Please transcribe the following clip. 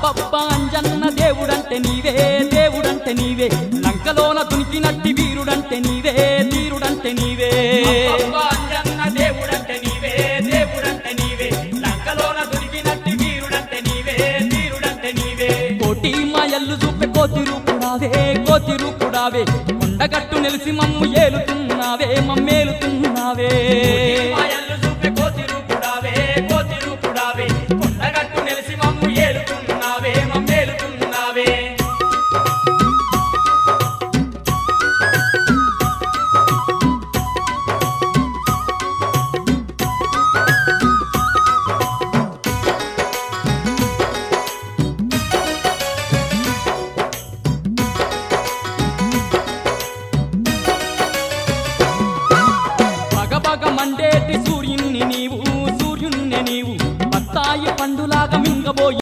అబ్బబ్బా అంజన్న దేవుడంటే నీవే దేవుడంటే నీవే లంకలోన దునికినట్టి వీరుడంటే నీవే వీరుడంటే నీవే అబ్బబ్బా అంజన్న దేవుడంటే నీవే దేవుడంటే నీవే లంకలోన దునికినట్టి వీరుడంటే నీవే వీరుడంటే నీవే కోటి మాయల్లు చూపే కోతి రూపుడావే కొండగట్టు నిలిసి మమ్ము ఏలుతున్నావే మమ్మేలుతున్నావే మాయల్లు